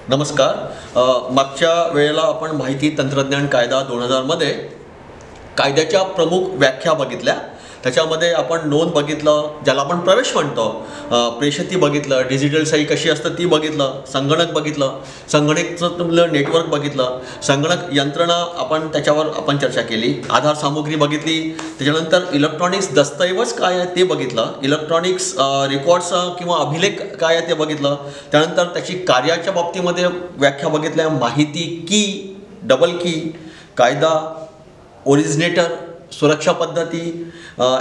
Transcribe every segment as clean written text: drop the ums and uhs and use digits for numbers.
नमस्कार. मागच्या वेळेला आपण माहिती तंत्रज्ञान कायदा 2000 मध्ये कायद्याच्या प्रमुख व्याख्या बघितल्या. त्याच्यामध्ये आपण नोंद बघितलं, ज्याला आपण प्रवेश म्हणतो, प्रेषिती बघितलं, डिजिटल सही कशी असतं ती बघितलं, संगणक बघितलं, संगणकचं तुमलं नेटवर्क बघितलं, संगणक यंत्रणा त्याच्यावर आपण चर्चा केली, आधार सामुग्री बघितली, त्याच्यानंतर इलेक्ट्रॉनिक्स दस्तऐवज काय आहे ते बघितलं, इलेक्ट्रॉनिक्स रेकॉर्ड्स किंवा अभिलेख काय आहे ते बघितलं, त्यानंतर त्याची कार्याच्या बाबतीमध्ये व्याख्या बघितल्या, माहिती की, डबल की, कायदा, ओरिजिनेटर, सुरक्षा पद्धती,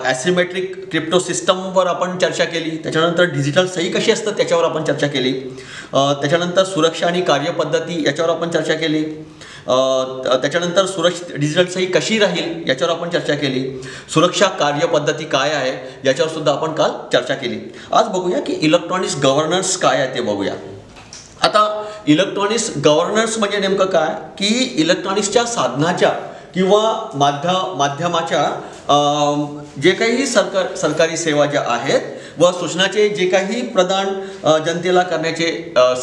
ॲसिमेट्रिक क्रिप्टो सिस्टमवर आपण चर्चा केली, त्याच्यानंतर डिजिटल सही कशी असतं त्याच्यावर आपण चर्चा केली, त्याच्यानंतर सुरक्षा आणि कार्यपद्धती याच्यावर आपण चर्चा केली, त्याच्यानंतर डिजिटल सही कशी राहील याच्यावर आपण चर्चा केली, सुरक्षा कार्यपद्धती काय आहे याच्यावर सुद्धा आपण काल चर्चा केली. आज बघूया की इलेक्ट्रॉनिक्स गव्हर्नन्स काय आहे ते बघूया. आता इलेक्ट्रॉनिक्स गव्हर्नन्स म्हणजे नेमकं काय की इलेक्ट्रॉनिक्सच्या साधनाच्या किंवा माध्यमाच्या जे काही सरकारी सेवा ज्या आहेत व सूचनाचे जे काही प्रदान जनतेला करण्याचे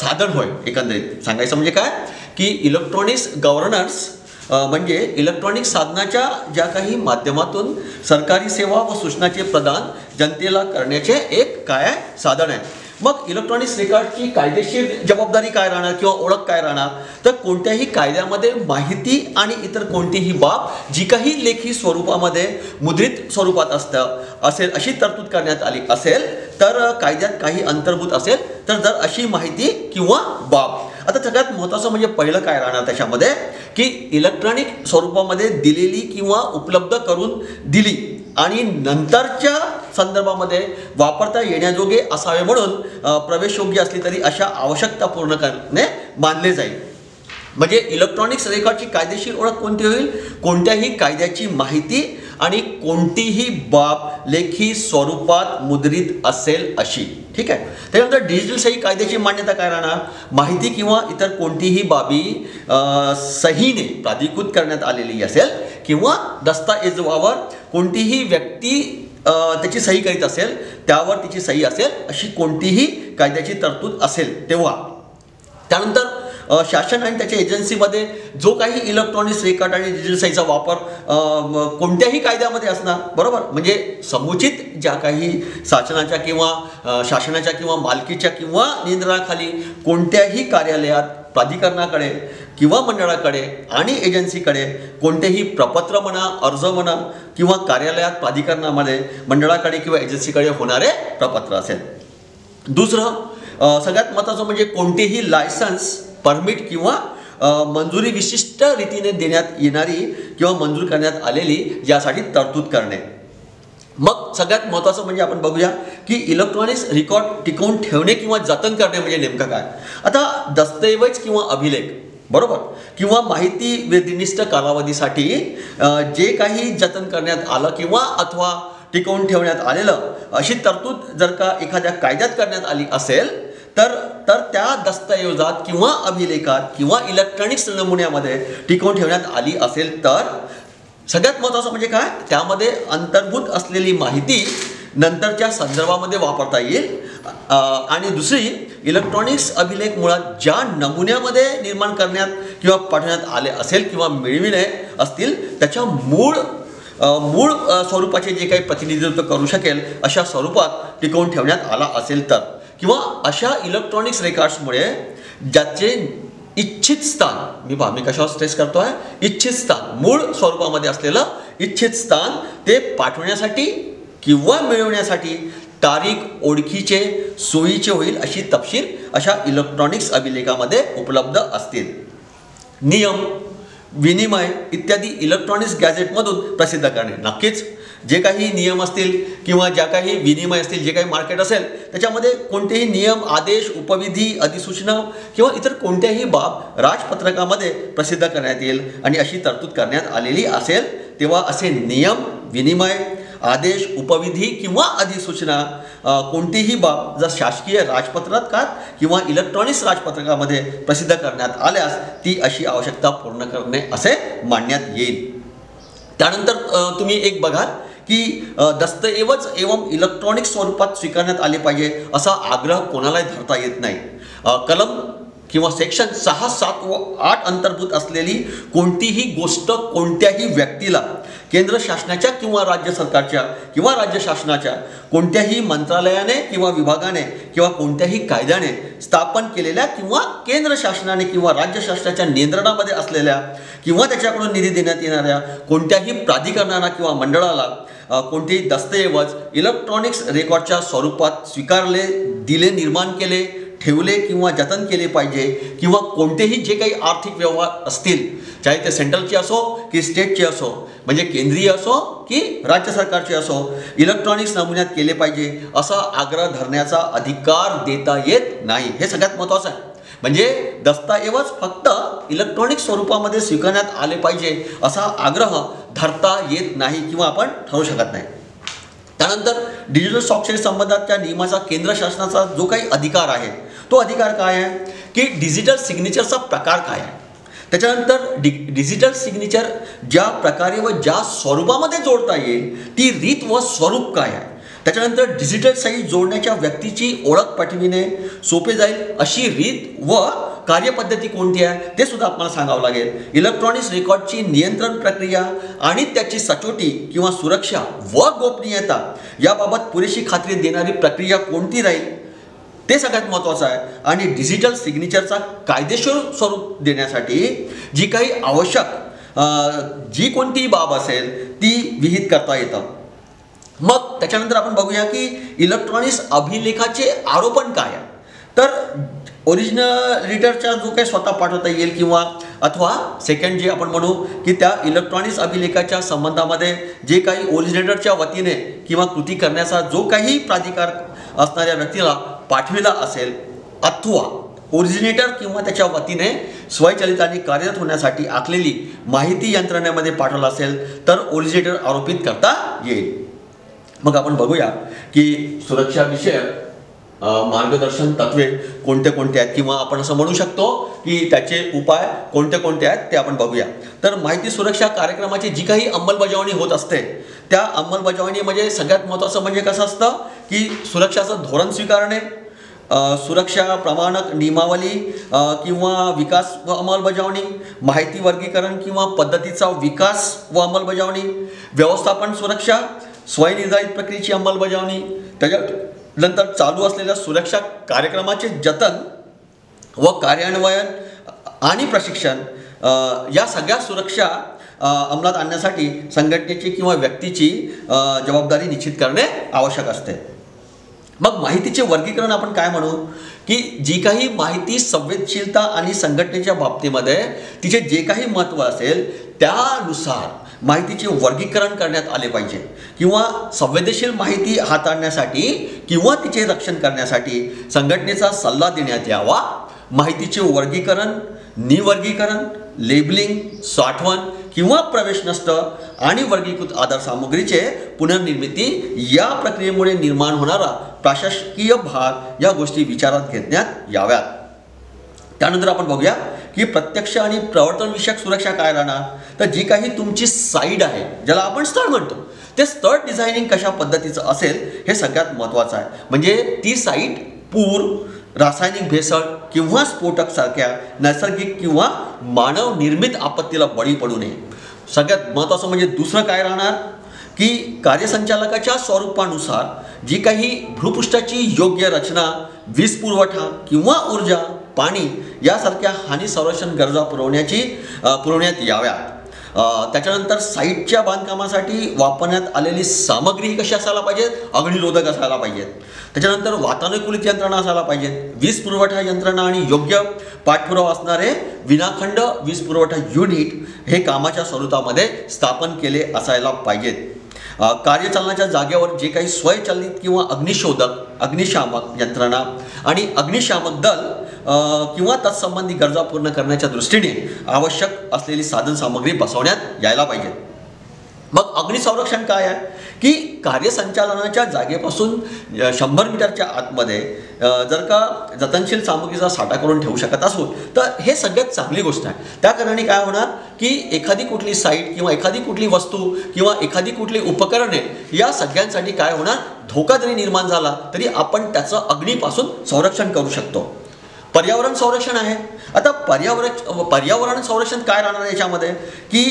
साधन होय, एकंदरीत सांगायचं म्हणजे काय की इलेक्ट्रॉनिक्स गव्हर्नन्स म्हणजे इलेक्ट्रॉनिक साधनाच्या ज्या काही माध्यमातून सरकारी सेवा व सूचनाचे प्रदान जनतेला करण्याचे एक काय साधन आहे. मग इलेक्ट्रॉनिक्स रेकॉर्डची कायदेशीर जबाबदारी काय राहणार किंवा ओळख काय राहणार, तर कोणत्याही कायद्यामध्ये माहिती आणि इतर कोणतीही बाब जी काही लेखी स्वरूपामध्ये मुद्रित स्वरूपात असेल अशी तरतूद करण्यात आली असेल तर कायद्यात काही अंतर्भूत असेल तर जर अशी माहिती किंवा बाब. आता सगळ्यात महत्त्वाचं म्हणजे पहिलं काय राहणार त्याच्यामध्ये की इलेक्ट्रॉनिक स्वरूपामध्ये दिलेली किंवा उपलब्ध करून दिली आणि नंतरच्या संदर्भामध्ये वापरता येण्याजोगे असावे म्हणून प्रवेशयोग्य असली तरी अशा आवश्यकता पूर्ण करणे मानले जाईल. म्हणजे इलेक्ट्रॉनिक्स रेकॉर्डची कायदेशीर ओळख कोणती होईल, कोणत्याही कायद्याची माहिती आणि कोणतीही बाब लेखी स्वरूपात मुद्रित असेल अशी. ठीक आहे. त्यानंतर डिजिटल सही कायद्याची मान्यता काय राहणार, माहिती किंवा इतर कोणतीही बाबी सहीने प्राधिकृत करण्यात आलेली असेल किंवा दस्तऐवजावर कोणतीही व्यक्ती त्याची सही करीत असेल त्यावर तिची सही असेल अशी कोणतीही कायद्याची तरतूद असेल तेव्हा. त्यानंतर शासन आणि त्याच्या एजन्सीमध्ये जो काही इलेक्ट्रॉनिक्स रेकॉर्ड आणि डिजिटल सहीचा वापर कोणत्याही कायद्यामध्ये असणार, बरोबर, म्हणजे समुचित ज्या काही शासनाच्या किंवा मालकीच्या किंवा नियंत्रणाखाली कोणत्याही कार्यालयात, प्राधिकरणाकडे किंवा मंडळाकडे आणि एजन्सीकडे कोणतेही प्रपत्र म्हणा, अर्ज म्हणा किंवा कार्यालयात, प्राधिकरणामध्ये, मंडळाकडे किंवा एजन्सीकडे होणारे प्रपत्र असेल. दुसरं सगळ्यात महत्त्वाचं म्हणजे कोणतेही लायसन्स, परमिट किंवा मंजुरी विशिष्ट रीतीने देण्यात येणारी किंवा मंजूर करण्यात आलेली यासाठी तरतूद करणे. मग सगळ्यात महत्त्वाचं म्हणजे आपण बघूया की इलेक्ट्रॉनिक्स रेकॉर्ड टिकवून ठेवणे किंवा जतन करणे म्हणजे नेमकं काय. आता दस्तऐवज किंवा अभिलेख, बरोबर, किंवा माहिती निर्दिष्ट कालावधीसाठी जे काही जतन करण्यात आलं किंवा अथवा टिकवून ठेवण्यात आलेलं अशी तरतूद जर का एखाद्या कायद्यात करण्यात आली असेल तर त्या दस्तऐवजात किंवा अभिलेखात किंवा इलेक्ट्रॉनिक्स नमुन्यामध्ये टिकवून ठेवण्यात आली असेल तर सगळ्यात महत्त्वाचं म्हणजे काय, त्यामध्ये अंतर्भूत असलेली माहिती नंतरच्या संदर्भामध्ये वापरता येईल. आणि दुसरी, इलेक्ट्रॉनिक्स अभिलेख मुळात ज्या नमुन्यामध्ये निर्माण करण्यात किंवा पाठवण्यात आले असेल किंवा मिळविले असतील त्याच्या मूळ स्वरूपाचे जे काही प्रतिनिधित्व करू शकेल अशा स्वरूपात टिकवून ठेवण्यात आला असेल तर, किंवा अशा इलेक्ट्रॉनिक्स रेकॉर्ड्समुळे ज्याचे इच्छित स्थान, मी कशावर स्ट्रेस करतो आहे, इच्छित स्थान, मूळ स्वरूपामध्ये असलेलं इच्छित स्थान ते पाठवण्यासाठी किंवा मिळवण्यासाठी तारीख ओळखीचे सोयीचे होईल अशी तपशील अशा इलेक्ट्रॉनिक्स अभिलेखामध्ये उपलब्ध असतील. नियम, विनिमय इत्यादी इलेक्ट्रॉनिक्स गॅझेटमधून प्रसिद्ध करणे. नक्कीच जे काही नियम असतील किंवा ज्या काही विनिमय असतील, जे काही मार्केट असेल त्याच्यामध्ये कोणतेही नियम, आदेश, उपविधी, अधिसूचना किंवा इतर कोणत्याही बाब राजपत्रकामध्ये प्रसिद्ध करण्यात येईल आणि अशी तरतूद करण्यात आलेली असेल तेव्हा असे नियम, विनिमय, आदेश, उपविधी किंवा अधिसूचना कोणतीही बाब जर शासकीय राजपत्रकात किंवा इलेक्ट्रॉनिक्स राजपत्रकामध्ये प्रसिद्ध करण्यात आल्यास ती अशी आवश्यकता पूर्ण करणे असे मानण्यात येईल. त्यानंतर तुम्ही एक बघाल की दस्तऐवज एवं इलेक्ट्रॉनिक स्वरूपात स्वीकारण्यात आले पाहिजे असा आग्रह कोणालाही धरता येत नाही. कलम किंवा सेक्शन 6, 7 व 8 अंतर्भूत असलेली कोणतीही गोष्ट कोणत्याही व्यक्तीला केंद्र शासनाच्या किंवा राज्य सरकारच्या किंवा राज्य शासनाच्या कोणत्याही मंत्रालयाने किंवा विभागाने किंवा कोणत्याही कायद्याने स्थापन केलेल्या किंवा केंद्र शासनाने किंवा राज्य शासनाच्या नियंत्रणामध्ये असलेल्या किंवा त्याच्याकडून निधी देण्यात येणाऱ्या कोणत्याही प्राधिकरणाला किंवा मंडळाला कोणतेही दस्तऐवज इलेक्ट्रॉनिक्स रेकॉर्डच्या स्वरूपात स्वीकारले, दिले, निर्माण केले, ठेवले किंवा जतन केले पाहिजे किंवा कोणतेही जे काही आर्थिक व्यवहार असतील, चाहे ते सेंट्रलचे असो की स्टेटचे असो, म्हणजे केंद्रीय असो की राज्य सरकारचे असो, इलेक्ट्रॉनिक्स नमुन्यात केले पाहिजे असा आग्रह धरण्याचा अधिकार देता येत नाही. हे सगळ्यात महत्त्वाचं आहे. म्हणजे दस्तऐवज फक्त इलेक्ट्रॉनिक स्वरूपामध्ये स्वीकारण्यात आले पाहिजे असा आग्रह धरता येत नाही किंवा आपण ठरवू शकत नाही. त्यानंतर डिजिटल स्वाक्षरी संबंधाच्या नियमाचा केंद्र शासनाचा जो काही अधिकार आहे तो अधिकार काय आहे की डिजिटल सिग्नेचरचा प्रकार काय आहे. त्याच्यानंतर डिजिटल सिग्नेचर ज्या प्रकारे व ज्या स्वरूपामध्ये जोडता येईल ती रीत व स्वरूप काय आहे. त्याच्यानंतर डिजिटल सही जोडण्याच्या व्यक्तीची ओळख पटविणे सोपे जाईल अशी रीत व कार्यपद्धती कोणती आहे ते सुद्धा आपल्याला सांगावं लागेल. इलेक्ट्रॉनिक्स रेकॉर्डची नियंत्रण प्रक्रिया आणि त्याची सचोटी किंवा सुरक्षा व गोपनीयता याबाबत पुरेशी खात्री देणारी प्रक्रिया कोणती राहील ते सगळ्यात महत्त्वाचं आहे. आणि डिजिटल सिग्नेचरचा कायदेशीर स्वरूप देण्यासाठी जी काही आवश्यक जी कोणतीही बाब असेल ती विहित करता येतं. मग त्याच्यानंतर आपण बघूया की इलेक्ट्रॉनिक्स अभिलेखाचे आरोपण काय आहे. तर ओरिजिनल रीडरचा जो काही स्वतः पाठवता येईल किंवा अथवा सेकंड जे आपण म्हणू की त्या इलेक्ट्रॉनिक्स अभिलेखाच्या संबंधामध्ये जे काही ओरिजिनेटरच्या वतीने किंवा कृती करण्याचा जो काही प्राधिकार असणाऱ्या व्यक्तीला पाठविला असेल अथवा ओरिजिनेटर किंवा त्याच्या वतीने स्वयंचलिताने कार्यरत होण्यासाठी आखलेली माहिती यंत्रणेमध्ये पाठवला असेल तर ओरिजिनेटर आरोपित करता येईल. मग आपण बघूया की सुरक्षाविषयक मार्गदर्शन तत्वे कोणते कोणते आहेत किंवा आपण असं म्हणू शकतो की त्याचे उपाय कोणते कोणते आहेत ते आपण बघूया. तर माहिती सुरक्षा कार्यक्रमाची जी काही अंमलबजावणी होत असते त्या अंमलबजावणीमध्ये सगळ्यात महत्त्वाचं म्हणजे कसं असतं की सुरक्षाचं धोरण स्वीकारणे, सुरक्षा प्रमाणक नियमावली किंवा विकास व अंमलबजावणी, माहिती वर्गीकरण किंवा पद्धतीचा विकास व अंमलबजावणी, व्यवस्थापन सुरक्षा, स्वयंनिर्धारित प्रक्रियेची अंमलबजावणी, त्याच्यानंतर चालू असलेल्या सुरक्षा कार्यक्रमाचे जतन व कार्यान्वयन आणि प्रशिक्षण या सगळ्या सुरक्षा अंमलात आणण्यासाठी संघटनेची किंवा व्यक्तीची जबाबदारी निश्चित करणे आवश्यक असते. मग माहितीचे वर्गीकरण आपण काय म्हणू की जी काही माहिती संवेदनशीलता आणि संघटनेच्या बाबतीमध्ये तिचे जे काही महत्त्व असेल त्यानुसार माहितीचे वर्गीकरण करण्यात आले पाहिजे किंवा संवेदनशील माहिती हाताळण्यासाठी किंवा तिचे रक्षण करण्यासाठी संघटनेचा सल्ला देण्यात यावा. माहितीचे वर्गीकरण, निवर्गीकरण, लेबलिंग, साठवण किंवा प्रवेश नष्ट आणि वर्गीकृत आधार सामग्रीचे पुनर्निर्मिती या प्रक्रियेमुळे निर्माण होणारा प्रशासकीय भाग या गोष्टी विचारात घेण्यात याव्यात. त्यानंतर आपण बघूया की प्रत्यक्ष आणि प्रवर्तनविषयक सुरक्षा काय राहणार. तर जी काही तुमची साईट आहे ज्याला आपण स्थळ म्हणतो ते स्थळ डिझायनिंग कशा पद्धतीचं असेल हे सगळ्यात महत्त्वाचं आहे. म्हणजे ती साईट पूर, रासायनिक भेसळ किंवा स्फोटक सारख्या नैसर्गिक किंवा मानव निर्मित आपत्तीला बळी पडू नये. सगळ्यात महत्त्वाचं म्हणजे दुसरं काय राहणार की कार्यसंचालकाच्या स्वरूपानुसार जी काही भूपृष्ठाची योग्य रचना, वीज पुरवठा किंवा ऊर्जा, पाणी यासारख्या हानी संरक्षण गरजा पुरवण्यात याव्यात. त्याच्यानंतर साईटच्या बांधकामासाठी वापरण्यात आलेली सामग्री कशी असायला पाहिजे, अग्निरोधक असायला पाहिजेत. त्याच्यानंतर वातानुकूलित यंत्रणा असायला पाहिजेत, वीज पुरवठा यंत्रणा आणि योग्य पाठपुरावा असणारे विनाखंड वीज पुरवठा युनिट हे कामाच्या स्वरूपामध्ये स्थापन केले असायला पाहिजेत. कार्यचालनाच्या जागेवर जे काही स्वयंचलित किंवा अग्निशोधक, अग्निशामक यंत्रणा आणि अग्निशामक दल किंवा तत्संबंधी गरजा पूर्ण करण्याच्या दृष्टीने आवश्यक असलेली साधन सामग्री बसवण्यात यायला पाहिजे. मग अग्निसंरक्षण काय आहे की कार्यसंचालनाच्या जागेपासून 100 मीटरच्या आतमध्ये जर का जतनशील सामग्रीचा साठा करून ठेवू शकत असू तर हे सगळ्यात चांगली गोष्ट आहे. त्या कारणाने काय होणार की एखादी कुठली साईट किंवा एखादी कुठली वस्तू किंवा एखादी कुठली उपकरणे या सगळ्यांसाठी काय होणार, धोका जरी निर्माण झाला तरी आपण त्याचं अग्नीपासून संरक्षण करू शकतो. पर्यावरण संरक्षण आहे. आता पर्यावरण संरक्षण काय राहणार याच्यामध्ये की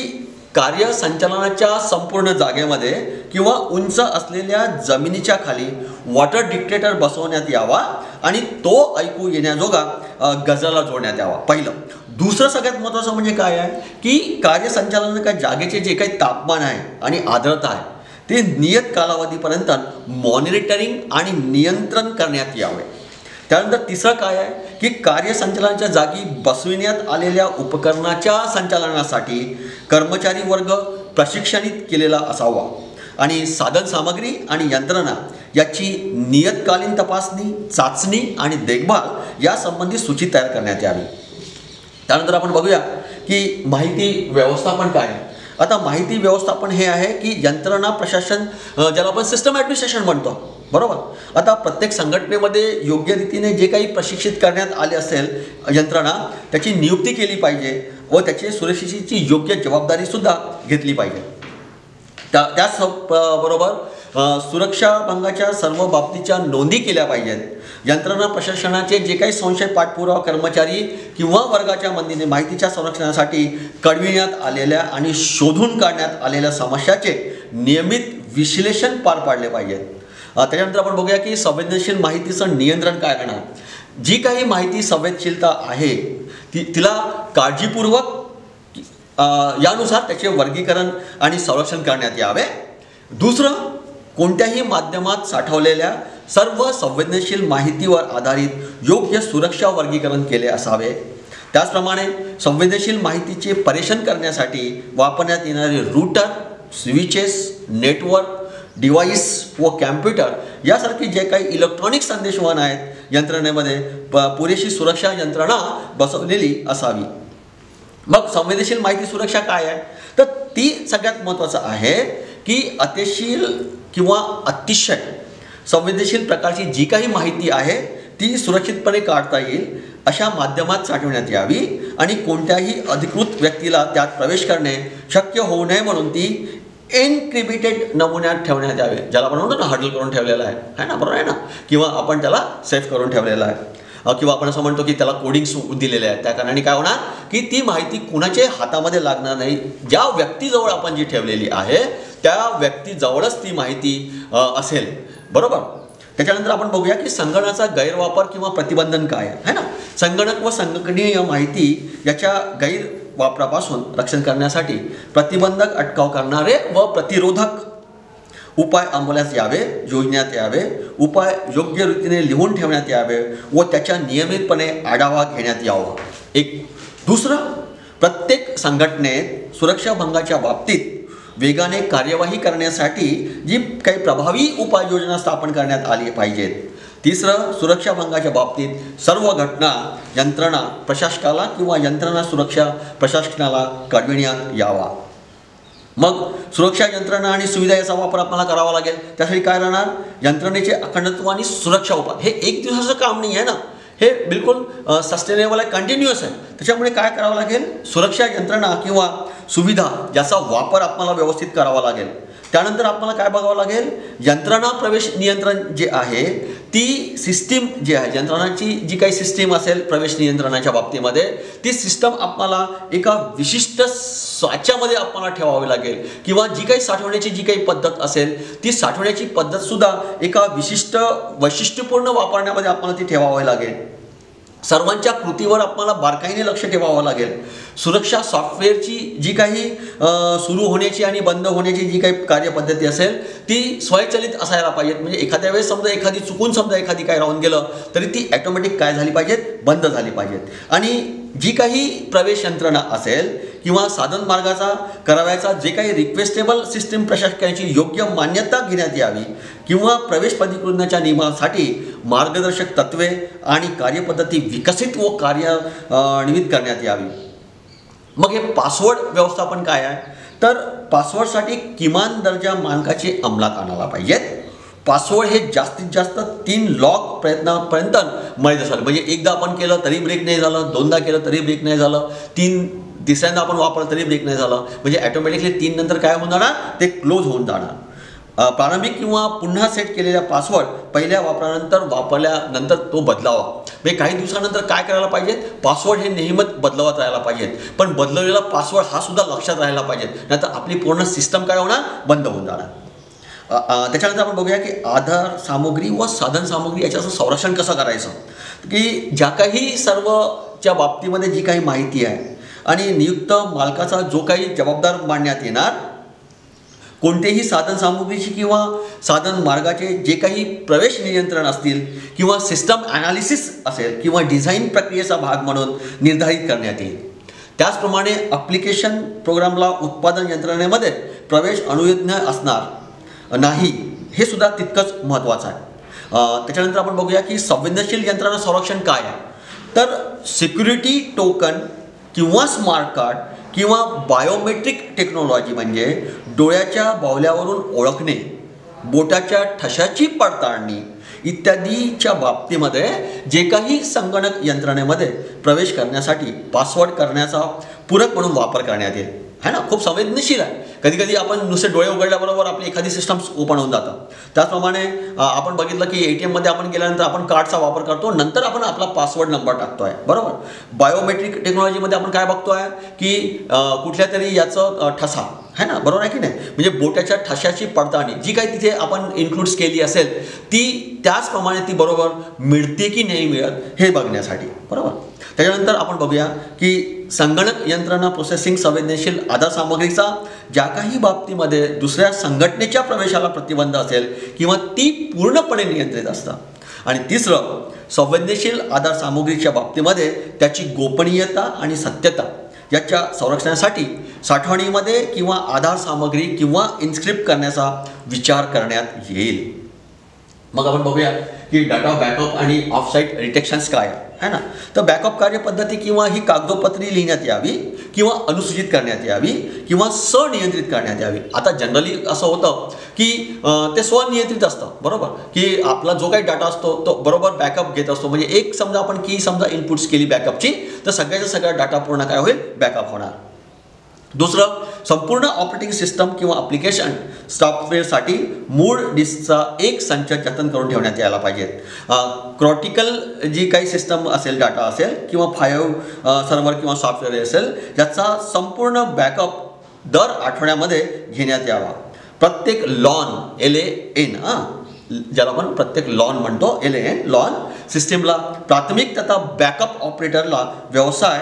कार्य संचालनाच्या संपूर्ण जागेमध्ये किंवा उंच असलेल्या जमिनीच्या खाली वॉटर डिक्टेटर बसवण्यात यावा आणि तो ऐकू येण्याजोगा गजराला जोडण्यात यावा, पहिलं. दुसरं सगळ्यात महत्त्वाचं म्हणजे काय आहे की कार्यसंचालनाच्या जागेचे जे काही तापमान आहे आणि आर्द्रता आहे ते नियत कालावधीपर्यंत मॉनिटरिंग आणि नियंत्रण करण्यात यावे. त्यानंतर तिसरं काय आहे की कार्यसंचालनाच्या जागी बसविण्यात आलेल्या उपकरणाच्या संचालनासाठी कर्मचारी वर्ग प्रशिक्षित केलेला असावा आणि साधन सामग्री आणि यंत्रणा याची नियतकालीन तपासणी, चाचणी आणि देखभाल यासंबंधी सूची तयार करण्यात यावी. त्यानंतर आपण बघूया की माहिती व्यवस्थापन काय आहे. आता माहिती व्यवस्थापन हे आहे की यंत्रणा प्रशासन, ज्याला आपण सिस्टम ॲडमिनिस्ट्रेशन म्हणतो, बरोबर. आता प्रत्येक संघटनेमध्ये योग्य रीतीने जे काही प्रशिक्षित करण्यात आले असेल यंत्रणा त्याची नियुक्ती केली पाहिजे व त्याची सुरक्षेची योग्य जबाबदारीसुद्धा घेतली पाहिजे. त्याच बरोबर सुरक्षा भंगाच्या सर्व बाबतीच्या नोंदी केल्या पाहिजेत. यंत्रणा प्रशासनाचे जे काही संशय पाठपुरावा कर्मचारी किंवा वर्गाच्या मदतीने माहितीच्या संरक्षणासाठी कळविण्यात आलेल्या आणि शोधून काढण्यात आलेल्या समस्याचे नियमित विश्लेषण पार पाडले पाहिजेत. त्याच्यानंतर आपण बघूया की संवेदनशील माहितीचं नियंत्रण काय करणार. जी काही माहिती संवेदनशीलता आहे तिला काळजीपूर्वक यानुसार त्याचे वर्गीकरण आणि संरक्षण करण्यात यावे. दुसरं, कोणत्याही माध्यमात साठवलेल्या सर्व संवेदनशील माहितीवर आधारित योग्य सुरक्षा वर्गीकरण केले असावे. त्याचप्रमाणे संवेदनशील माहितीचे परीक्षण करण्यासाठी वापरण्यात येणारे रूटर, स्विचेस, नेटवर्क डिव्हाइस व कॅम्प्युटर यासारखी जे काही इलेक्ट्रॉनिक संदेशवहन आहेत यंत्रणेमध्ये पुरेशी सुरक्षा यंत्रणा बसवलेली असावी. मग संवेदनशील माहिती सुरक्षा काय आहे तर ती सगळ्यात महत्त्वाचं आहे की अतिशील किंवा अतिशय संवेदनशील प्रकारची जी काही माहिती आहे ती सुरक्षितपणे काढता येईल अशा माध्यमात साठवण्यात यावी आणि कोणत्याही अधिकृत व्यक्तीला त्यात प्रवेश करणे शक्य होऊ नये म्हणून ती एनक्रिप्टेड नमुन्यात ठेवण्यात यावे. ज्याला आपण म्हणतो ना हँडल करून ठेवलेला आहे ना, बरोबर आहे ना, किंवा आपण त्याला सेव्ह करून ठेवलेला आहे किंवा आपण असं म्हणतो की त्याला कोडिंग्स दिलेले आहेत. त्या कारणाने काय होणार की ती माहिती कुणाच्या हातामध्ये लागणार नाही. ज्या व्यक्तीजवळ आपण जी ठेवलेली आहे त्या व्यक्तीजवळच ती माहिती असेल, बरोबर. त्याच्यानंतर आपण बघूया की संगणकाचा गैरवापर किंवा प्रतिबंधन काय आहे ना. संगणक व संगणकीय माहिती याच्या गैरवापरापासून रक्षण करण्यासाठी प्रतिबंधक, अटकाव करणारे व प्रतिरोधक उपाय अंमलात यावे, योजण्यात यावे. उपाय योग्य रीतीने लिहून ठेवण्यात यावे व त्याच्या नियमितपणे आढावा घेण्यात यावा. एक. दुसरं, प्रत्येक संघटनेत सुरक्षा भंगाच्या बाबतीत वेगाने कार्यवाही करण्यासाठी जी काही प्रभावी उपाययोजना स्थापन करण्यात आली पाहिजेत. तिसरं, सुरक्षा भंगाच्या बाबतीत सर्व घटना यंत्रणा प्रशासकाला किंवा यंत्रणा सुरक्षा प्रशासनाला कळविण्यात यावा. मग सुरक्षा यंत्रणा आणि सुविधा याचा वापर आपल्याला करावा लागेल. त्यासाठी काय राहणार, यंत्रणेचे अखंडत्व आणि सुरक्षा उपाय. हे एक दिवसाचं काम नाही आहे ना, हे बिलकुल सस्टेनेबल आहे, कंटिन्युअस आहे. त्याच्यामुळे काय करावं लागेल, सुरक्षा यंत्रणा किंवा सुविधा याचा वापर आपल्याला व्यवस्थित करावा लागेल. त्यानंतर आपल्याला काय बघावं लागेल, यंत्रणा प्रवेश नियंत्रण जे आहे ती सिस्टीम जी आहे, यंत्रणाची जी काही सिस्टीम असेल प्रवेश नियंत्रणाच्या बाबतीमध्ये ती सिस्टम आपल्याला एका विशिष्ट साच्यामध्ये आपल्याला ठेवावी लागेल किंवा जी काही साठवण्याची जी काही पद्धत असेल ती साठवण्याची पद्धतसुद्धा एका विशिष्ट वैशिष्ट्यपूर्ण वापरण्यामध्ये आपल्याला ती ठेवावी लागेल. सर्वांच्या कृतीवर आपल्याला बारकाईने लक्ष ठेवावं लागेल. सुरक्षा सॉफ्टवेअरची जी काही सुरू होण्याची आणि बंद होण्याची जी काही कार्यपद्धती असेल ती स्वयंचलित असायला पाहिजेत. म्हणजे एखाद्या वेळेस समजा एखादी चुकून समजा एखादी काय राहून गेलं तरी ती ॲटोमॅटिक काय झाली पाहिजेत, बंद झाली पाहिजेत. आणि जी काही प्रवेश यंत्रणा असेल किंवा साधन मार्गाचा करावयाचा जे काही रिक्वेस्टेबल सिस्टीम प्रशासकाची योग्य मान्यता घेण्यात यावी किंवा प्रवेश प्राधिकरणाच्या नियमासाठी मार्गदर्शक तत्त्वे आणि कार्यपद्धती विकसित व कार्यान्वित करण्यात यावी. मग हे पासवर्ड व्यवस्थापन काय आहे तर पासवर्डसाठी किमान दर्जा मानकाचे अंमलात आणायला पाहिजेत. पासवर्ड हे जास्तीत जास्त 3 लॉग प्रयत्नापर्यंत मर्यादित असाल. म्हणजे एकदा आपण केलं तरी ब्रेक नाही झालं, दोनदा केलं तरी ब्रेक नाही झालं, तिसऱ्यांदा आपण वापरलं तरी ब्रेक नाही झालं, म्हणजे ॲटोमॅटिकली 3 नंतर काय होऊन जाणार, ते क्लोज होऊन जाणार. प्रारंभिक किंवा पुन्हा सेट केलेला पासवर्ड पहिल्या वापरानंतर वापरल्यानंतर तो बदलावा. म्हणजे काही दिवसानंतर काय करायला पाहिजे, पासवर्ड हे नेहमीच बदलवत राहायला पाहिजेत, पण बदललेला पासवर्ड हा सुद्धा लक्षात राहायला पाहिजे, नाहीतर आपली पूर्ण सिस्टम काय होणार, बंद होऊन जाणार. त्याच्यानंतर आपण बघूया की आधार सामुग्री व साधन सामुग्री याच्याचं संरक्षण कसं करायचं, की ज्या काही सर्वच्या बाबतीमध्ये जी काही माहिती आहे आणि नियुक्त मालकाचा जो काही जबाबदार मानण्यात येणार, कोणतेही साधन सामुग्रीची किंवा साधन मार्गाचे जे काही प्रवेश नियंत्रण असतील किंवा सिस्टम ॲनालिसिस असेल किंवा डिझाईन प्रक्रियेचा भाग म्हणून निर्धारित करण्यात येईल. त्याचप्रमाणे ॲप्लिकेशन प्रोग्रामला उत्पादन यंत्रणेमध्ये प्रवेश अनुज्ञा असणार नाही, हे सुद्धा तितकंच महत्त्वाचं आहे. त्याच्यानंतर आपण बघूया की संवेदनशील यंत्रणा संरक्षण काय आहे, तर सिक्युरिटी टोकन किंवा स्मार्ट कार्ड किंवा बायोमेट्रिक टेक्नॉलॉजी म्हणजे डोळ्याच्या बावल्यावरून ओळखणे, बोटाच्या ठशाची पडताळणी इत्यादीच्या बाबतीमध्ये जे काही संगणक यंत्रणेमध्ये प्रवेश करण्यासाठी पासवर्ड करण्याचा पूरक म्हणून वापर करण्यात येईल, है ना. खूप संवेदनशील आहे. कधी कधी आपण नुसते डोळे उघडल्याबरोबर आपली एखादी सिस्टम ओपन होऊन जातं. त्याचप्रमाणे आपण बघितलं की ATM मध्ये आपण गेल्यानंतर आपण कार्डचा वापर करतो, नंतर आपण आपला पासवर्ड नंबर टाकतो आहे, बरोबर. बायोमेट्रिक टेक्नॉलॉजीमध्ये आपण काय बघतो आहे की कुठल्या तरी याचं ठसा है ना, बरोबर आहे की नाही, म्हणजे बोटाच्या ठशाची पडताळणी जी काही तिथे आपण इन्क्लूड्स केली असेल ती त्याचप्रमाणे ती बरोबर मिळते की नाही मिळत हे बघण्यासाठी, बरोबर. त्याच्यानंतर आपण बघूया की संगणक यंत्रणा प्रोसेसिंग संवेदनशील आधार सामग्रीचा ज्या काही बाबतीमध्ये दुसऱ्या संघटनेच्या प्रवेशाला प्रतिबंध असेल किंवा ती पूर्णपणे नियंत्रित असतं. आणि तिसरं, संवेदनशील आधार सामग्रीच्या बाबतीमध्ये त्याची गोपनीयता आणि सत्यता याच्या संरक्षणासाठी साठवणीमध्ये किंवा आधार सामग्री किंवा इन्स्क्रिप्ट करण्याचा विचार करण्यात येईल. मग आपण बघूया की डाटा बॅकअप आणि ऑफसाईट रिटेक्शन्स काय आहे ना. तर बॅकअप कार्यपद्धती किंवा ही कागदोपत्री लिहिण्यात यावी किंवा अनुसूचित करण्यात यावी किंवा स्वनियंत्रित करण्यात यावी. आता जनरली असं होतं की ते स्वनियंत्रित असतं, बरोबर, की आपला जो काही डाटा असतो तो बरोबर बॅकअप घेत असतो. म्हणजे एक समजा आपण की समजा इनपुट्स केली बॅकअपची, तर सगळ्याचा सगळा डाटा पूर्ण काय होईल, बॅकअप होणार. दुसरं, संपूर्ण ऑपरेटिंग सिस्टम किंवा ॲप्लिकेशन सॉफ्टवेअरसाठी मूळ डिस्कचा एक संच जतन करून ठेवण्यात यायला पाहिजेत. क्रिटिकल जी काही सिस्टम असेल, डाटा असेल किंवा फाईल सर्व्हर किंवा सॉफ्टवेअर असेल, ज्याचा संपूर्ण बॅकअप दर आठवड्यामध्ये घेण्यात यावा. प्रत्येक लॉन LAN ज्याला आपण प्रत्येक लॉन म्हणतो, LAN लॉन सिस्टीमला प्राथमिक तथा बॅकअप ऑपरेटरला व्यवसाय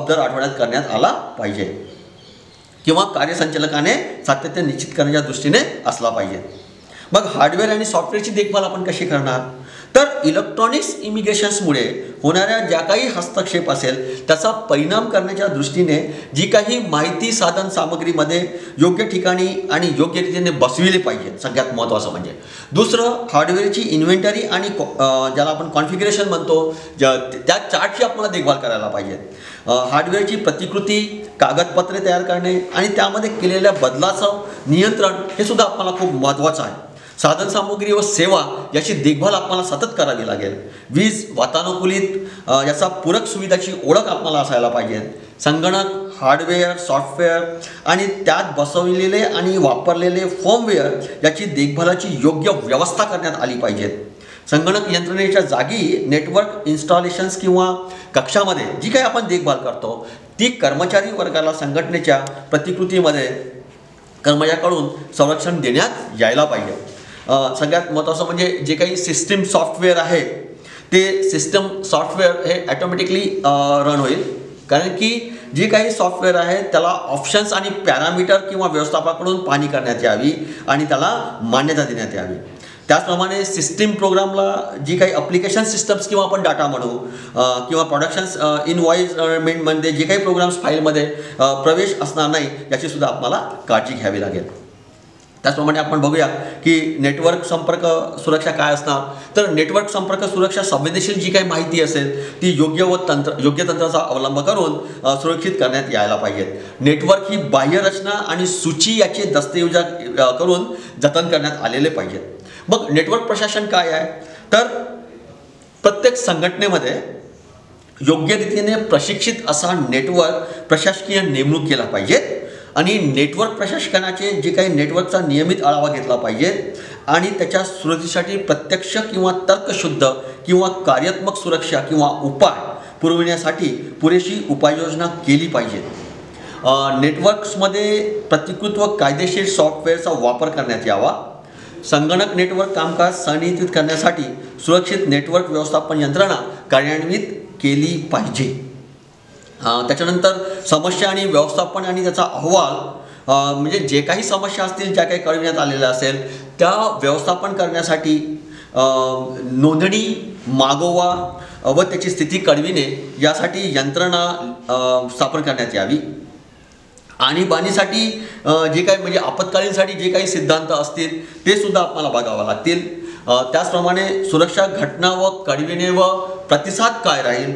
दर आठवड्यात करण्यात आला पाहिजे किंवा कार्यसंचालकाने सातत्य निश्चित करण्याच्या दृष्टीने असला पाहिजे. मग हार्डवेअर आणि सॉफ्टवेअरची देखभाल आपण कशी करणार, तर इलेक्ट्रॉनिक्स इमिग्रेशन्समुळे होणाऱ्या ज्या काही हस्तक्षेप असेल त्याचा परिणाम करण्याच्या दृष्टीने जी काही माहिती साधन सामग्रीमध्ये योग्य ठिकाणी आणि योग्य रीतीने बसविले पाहिजे, सगळ्यात महत्त्वाचं म्हणजे. दुसरं, हार्डवेअरची इन्व्हेंटरी आणि ज्याला आपण कॉन्फिगरेशन म्हणतो त्या चार्टची आपल्याला देखभाल करायला पाहिजे. हार्डवेअरची प्रतिकृती, कागदपत्रे तयार करणे आणि त्यामध्ये केलेल्या बदलाचं नियंत्रण हे सुद्धा आपल्याला खूप महत्त्वाचं आहे. साधन सामुग्री व सेवा याची देखभाल आपल्याला सतत करावी लागेल. वीज, वातानुकूलित याचा पूरक सुविधाची ओळख आपल्याला असायला पाहिजे. संगणक, हार्डवेअर, सॉफ्टवेअर आणि त्यात बसवलेले आणि वापरलेले फर्मवेअर याची देखभालाची योग्य व्यवस्था करण्यात आली पाहिजे. संगणक यंत्रणेच्या जागी नेटवर्क इन्स्टॉलेशन्स किंवा कक्षामध्ये जी काही आपण देखभाल करतो ती कर्मचारी वर्गाला संघटनेच्या प्रतिकृतीमध्ये कर्मचाऱ्याकडून संरक्षण देण्यात यायला पाहिजे. सगळ्यात महत्त्वाचं म्हणजे जे काही सिस्टीम सॉफ्टवेअर आहे ते सिस्टम सॉफ्टवेअर हे ॲटोमॅटिकली रन होईल, कारण की जे काही सॉफ्टवेअर आहे त्याला ऑप्शन्स आणि पॅरामीटर किंवा व्यवस्थापकाकडून पाहणी करण्यात यावी आणि त्याला मान्यता देण्यात यावी. त्याचप्रमाणे सिस्टीम प्रोग्रामला जी काही ॲप्लिकेशन सिस्टम्स किंवा आपण डाटा म्हणू किंवा प्रोडक्शन्स इनवॉइसमेंटमध्ये जे काही प्रोग्राम्स फाईलमध्ये प्रवेश असणार नाही याचीसुद्धा आपल्याला काळजी घ्यावी लागेल. त्याचप्रमाणे आपण बघूया की नेटवर्क संपर्क सुरक्षा काय असणार, तर नेटवर्क संपर्क सुरक्षा संवेदनशील जी काही माहिती असेल ती योग्य तंत्राचा अवलंब करून सुरक्षित करण्यात यायला पाहिजे. नेटवर्क ही बाह्य रचना आणि सूची याचे दस्तऐवज करून जतन करण्यात आलेले पाहिजेत. मग नेटवर्क प्रशासन काय आहे, तर प्रत्येक संघटनेमध्ये योग्य रीतीने प्रशिक्षित असा नेटवर्क प्रशासकीय नेमणूक केला पाहिजे आणि नेटवर्क प्रशासनाचे जे काही नेटवर्कचा नियमित आढावा घेतला पाहिजे आणि त्याच्या सुरक्षेसाठी प्रत्यक्ष किंवा तर्कशुद्ध किंवा कार्यात्मक सुरक्षा किंवा उपाय पुरविण्यासाठी पुरेशी उपाययोजना केली पाहिजे. नेटवर्क्समध्ये प्रतिकृत व कायदेशीर सॉफ्टवेअरचा वापर करण्यात यावा. संगणक नेटवर्क कामकाज संनियंत्रित करण्यासाठी सुरक्षित नेटवर्क व्यवस्थापन यंत्रणा कार्यान्वित केली पाहिजे. त्याच्यानंतर समस्या आणि व्यवस्थापन आणि त्याचा अहवाल, म्हणजे जे काही समस्या असतील, ज्या काही कळविण्यात आलेल्या असेल त्या व्यवस्थापन करण्यासाठी नोंदणी, मागोवा व त्याची स्थिती कळविणे यासाठी यंत्रणा स्थापन करण्यात यावी. आणीबाणीसाठी जे काही म्हणजे आपत्कालीनसाठी जे काही सिद्धांत असतील ते सुद्धा आपल्याला बघावं लागतील. त्याचप्रमाणे सुरक्षा घटना व कळविणे व प्रतिसाद काय राहील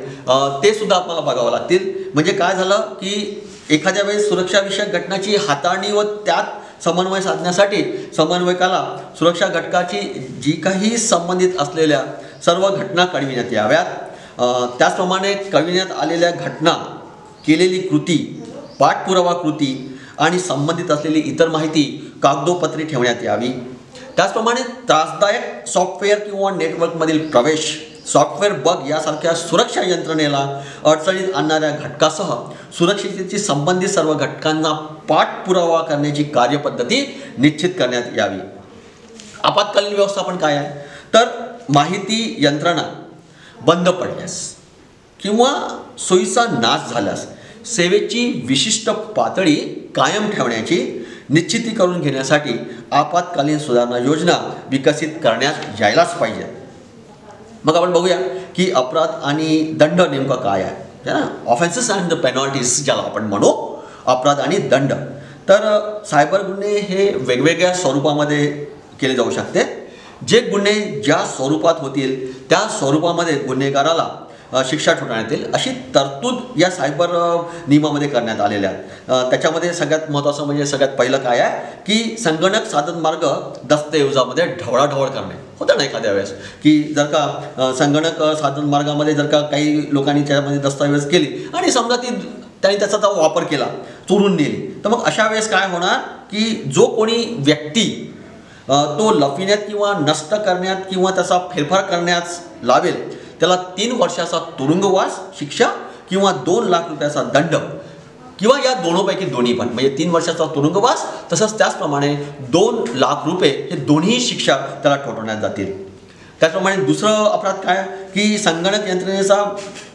ते सुद्धा आपल्याला बघावं लागतील. म्हणजे काय झालं की एखाद्या वेळेस सुरक्षाविषयक घटनाची हाताळणी व त्यात समन्वय साधण्यासाठी समन्वयकाला सुरक्षा घटकाची जी काही संबंधित असलेल्या सर्व घटना कळविण्यात याव्यात. त्याचप्रमाणे कळविण्यात आलेल्या घटना, केलेली कृती, पाठपुरावा कृती आणि संबंधित असलेली इतर माहिती कागदोपत्री ठेवण्यात यावी. त्याचप्रमाणे त्रासदायक सॉफ्टवेअर किंवा नेटवर्कमधील प्रवेश, सॉफ्टवेअर बग यासारख्या सुरक्षा यंत्रणेला अडचणीत आणणाऱ्या घटकासह सुरक्षिततेशी संबंधित सर्व घटकांना पाठपुरावा करण्याची कार्यपद्धती निश्चित करण्यात यावी. आपत्कालीन व्यवस्थापन काय आहे तर माहिती यंत्रणा बंद पडल्यास किंवा सोयीचा नाश झाल्यास सेवेची विशिष्ट पातळी कायम ठेवण्याची निश्चिती करून घेण्यासाठी आपत्कालीन सुधारणा योजना विकसित करण्यात यायलाच पाहिजे. मग आपण बघूया की अपराध आणि दंड नेमका काय आहे ना. ऑफेन्सेस अँड द पेनॉल्टीज ज्याला आपण म्हणू, अपराध आणि दंड. तर सायबर गुन्हे हे वेगवेगळ्या स्वरूपामध्ये केले जाऊ शकते. जे गुन्हे ज्या स्वरूपात होतील त्या स्वरूपामध्ये गुन्हेगाराला शिक्षा ठोठावण्यात येईल अशी तरतूद या सायबर नियमामध्ये करण्यात आलेल्या आहेत. त्याच्यामध्ये सगळ्यात महत्त्वाचं म्हणजे सगळ्यात पहिलं काय आहे की संगणक साधनमार्ग दस्तऐवजामध्ये ढवळाढवळ करणे होतं ना. एखाद्या वेळेस की जर का संगणक साधनमार्गामध्ये जर का काही लोकांनी त्यामध्ये दस्तऐवज केली आणि समजा त्यांनी त्याचा वापर केला, चोरून नेली, तर मग अशा वेळेस काय होणार की जो कोणी व्यक्ती तो लपविण्यात किंवा नष्ट करण्यात किंवा त्याचा फेरफार करण्यास लावेल त्याला 3 वर्षाचा तुरुंगवास शिक्षा किंवा 2 लाख रुपयाचा दंड किंवा या दोनोपैकी दोन्ही पण, म्हणजे 3 वर्षाचा तुरुंगवास तसंच त्याचप्रमाणे 2 लाख रुपये हे दोन्ही शिक्षा त्याला ठोठावण्यात जातील. त्याचप्रमाणे दुसरं अपराध काय की संगणक यंत्रणेचा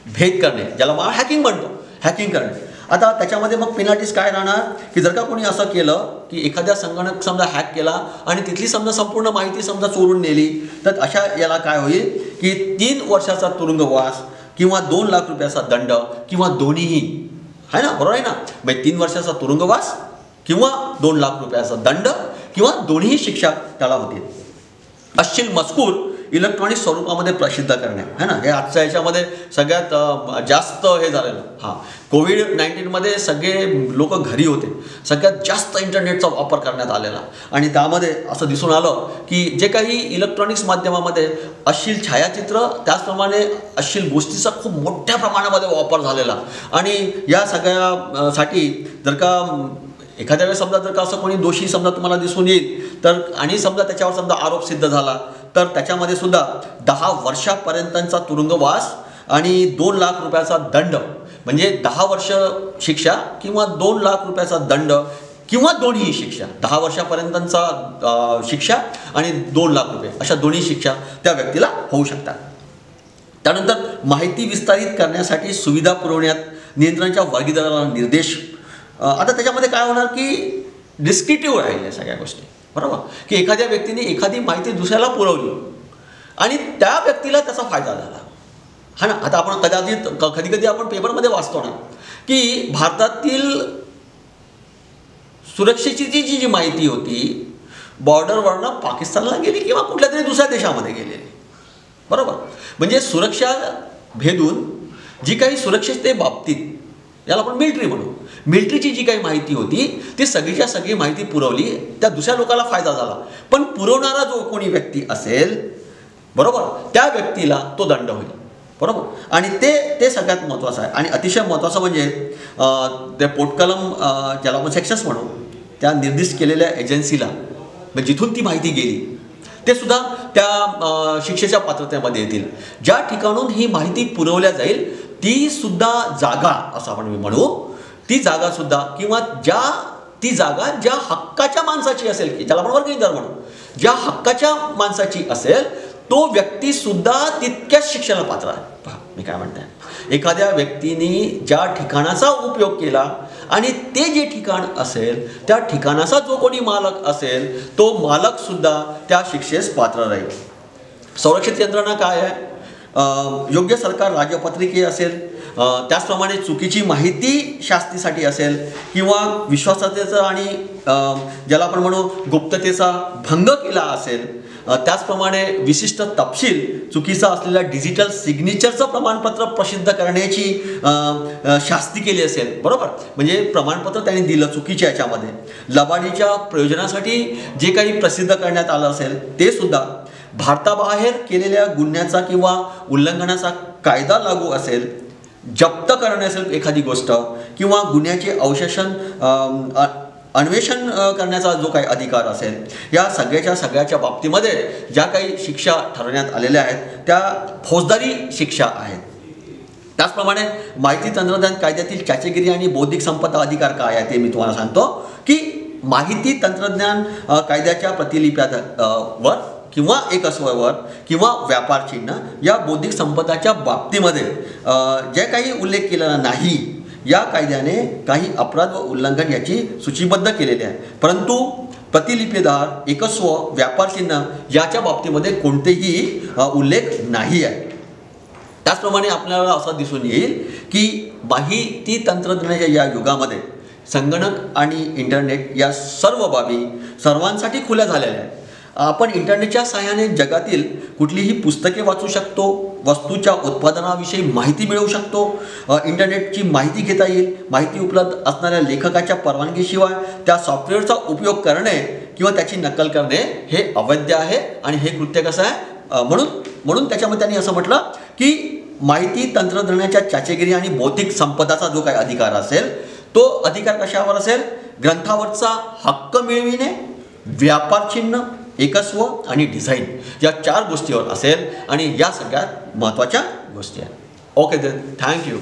भेद करणे, ज्याला आपण हॅकिंग म्हणतो, हॅकिंग करणे. आता त्याच्यामध्ये मग पेनल्टीज काय राहणार की जर का कोणी असं केलं की एखाद्या संगणक समजा हॅक केला आणि तिथली समजा संपूर्ण माहिती समजा चोरून नेली, तर अशा याला काय होईल की 3 वर्षाचा तुरुंगवास किंवा 2 लाख रुपयाचा दंड किंवा दोन्हीही आहे ना, बरोबर आहे ना. म्हणजे 3 वर्षाचा तुरुंगवास किंवा 2 लाख रुपयाचा दंड किंवा दोन्ही शिक्षा त्याला होतील. अश्लील मजकूर इलेक्ट्रॉनिक स्वरूपामध्ये प्रसिद्ध करणे है ना, हे आजच्या याच्यामध्ये सगळ्यात जास्त हे झालेलं. हां, कोविड-19मध्ये सगळे लोक घरी होते, सगळ्यात जास्त इंटरनेटचा वापर करण्यात आलेला आणि त्यामध्ये असं दिसून आलं की जे काही इलेक्ट्रॉनिक्स माध्यमामध्ये अश्लील छायाचित्र त्याचप्रमाणे अश्लील गोष्टीचा खूप मोठ्या प्रमाणामध्ये वापर झालेला. आणि या सगळ्यासाठी जर का एखाद्या वेळेस समजा जर का असं कोणी दोषी समजा तुम्हाला दिसून येईल तर आणि समजा त्याच्यावर समजा आरोप सिद्ध झाला तर त्याच्यामध्ये सुद्धा 10 वर्षापर्यंतचा तुरुंगवास आणि 2 लाख रुपयाचा दंड, म्हणजे 10 वर्ष शिक्षा किंवा 2 लाख रुपयाचा दंड किंवा दोन्ही शिक्षा, 10 वर्षापर्यंतचा शिक्षा आणि 2 लाख रुपये अशा दोन्ही शिक्षा त्या व्यक्तीला होऊ शकतात. त्यानंतर माहिती विस्तारित करण्यासाठी सुविधा पुरवण्यात नियंत्रणाच्या वर्गीकरणाला निर्देश. आता त्याच्यामध्ये काय होणार की डिस्क्रिप्टिव्ह राहील या सगळ्या गोष्टी, बरोबर, की एखाद्या व्यक्तीने एखादी माहिती दुसऱ्याला पुरवली आणि त्या व्यक्तीला त्याचा फायदा झाला हा ना. आता आपण कधी कधी आपण पेपरमध्ये वाचतो ना की भारतातील सुरक्षेची जी माहिती होती बॉर्डरवरनं पाकिस्तानला गेली किंवा कुठल्या तरी दुसऱ्या देशामध्ये गेलेली, बरोबर. म्हणजे सुरक्षा भेदून जी काही सुरक्षितते बाबतीत याला आपण मिलिटरी म्हणू, मिलिटरीची जी काही माहिती होती ती सगळीच्या सगळी माहिती पुरवली, त्या दुसऱ्या लोकांना फायदा झाला. पण पुरवणारा जो कोणी व्यक्ती असेल, बरोबर, त्या व्यक्तीला तो दंड होईल. बरोबर. आणि ते सगळ्यात महत्त्वाचं आहे. आणि अतिशय महत्त्वाचं म्हणजे ते पोटकलम ज्याला आपण सेक्शन्स म्हणू, त्या निर्दिष्ट केलेल्या एजन्सीला म्हणजे जिथून ती माहिती गेली ते सुद्धा त्या शिक्षेच्या पात्रतेमध्ये येतील. ज्या ठिकाणून ही माहिती पुरवल्या जाईल ती सुद्धा जागा असं आपण म्हणू, ती जागा सुद्धा किंवा ती जागा ज्या हक्काच्या माणसाची असेल, की ज्याला आपण वर्गणीदार म्हणू, ज्या हक्काच्या माणसाची असेल तो व्यक्ती सुद्धा तितक्याच शिक्षेला पात्र आहे. पहा मी काय म्हणते, एखाद्या व्यक्तीने ज्या ठिकाणाचा उपयोग केला आणि ते जे ठिकाण असेल त्या ठिकाणाचा जो कोणी मालक असेल तो मालक सुद्धा त्या शिक्षेस पात्र राहील. संरक्षित यंत्रणा काय आहे? योग्य सरकार राजपत्रिके असेल, त्याचप्रमाणे चुकीची माहिती शास्तीसाठी असेल किंवा विश्वासातेचा आणि ज्याला आपण म्हणू गुप्ततेचा भंग केला असेल, त्याचप्रमाणे विशिष्ट तपशील चुकीचा असलेल्या डिजिटल सिग्नेचरचं प्रमाणपत्र प्रसिद्ध करण्याची शास्ती केली असेल, बरोबर. म्हणजे प्रमाणपत्र त्यांनी दिलं चुकीच्या याच्यामध्ये, लबाडीच्या प्रयोजनासाठी जे काही प्रसिद्ध करण्यात आलं असेल ते सुद्धा, भारताबाहेर केलेल्या गुन्ह्याचा किंवा उल्लंघनाचा कायदा लागू असेल, जप्त करणे असेल एखादी गोष्ट किंवा गुन्ह्याचे अन्वेषण करण्याचा जो काही अधिकार असेल, या सगळ्याच्या बाबतीमध्ये ज्या काही शिक्षा ठरवण्यात आलेल्या आहेत त्या फौजदारी शिक्षा आहेत. त्याचप्रमाणे माहिती तंत्रज्ञान कायद्यातील चाचेगिरी आणि बौद्धिक संपदा अधिकार काय आहे ते मी तुम्हाला सांगतो, की माहिती तंत्रज्ञान कायद्याच्या प्रतिलिप्यावर किंवा एकस्ववर किंवा व्यापार चिन्ह या बौद्धिक संपदाच्या बाबतीमध्ये जे काही उल्लेख केलेला नाही या कायद्याने काही अपराध व उल्लंघन याची सूचीबद्ध केलेले आहे. परंतु प्रतिलिपीदार, एकस्व, व्यापार चिन्ह याच्या बाबतीमध्ये कोणतेही उल्लेख नाही आहे. त्याचप्रमाणे आपल्याला असं दिसून येईल की माहिती तंत्रज्ञानाच्या या युगामध्ये संगणक आणि इंटरनेट या सर्व बाबी सर्वांसाठी खुल्या झालेल्या आहेत. आपण इंटरनेटच्या सहाय्याने जगातील कुठलीही पुस्तके वाचू शकतो, वस्तूच्या उत्पादनाविषयी माहिती मिळवू शकतो, इंटरनेटची माहिती घेता येईल. माहिती उपलब्ध असणाऱ्या लेखकाच्या परवानगीशिवाय त्या सॉफ्टवेअरचा उपयोग करणे किंवा त्याची नक्कल करणे हे अवैध आहे आणि हे कृत्य कसं आहे. म्हणून त्याच्यामध्ये त्यांनी असं म्हटलं की माहिती तंत्रज्ञानाच्या चाचेगिरी आणि बौद्धिक संपदाचा जो काही अधिकार असेल तो अधिकार कशावर असेल? ग्रंथावरचा हक्क मिळविणे, व्यापार चिन्ह, एकस्व आणि डिझाईन या 4 गोष्टीवर असेल आणि या सगळ्यात महत्त्वाच्या गोष्टी आहेत. Okay, thank you.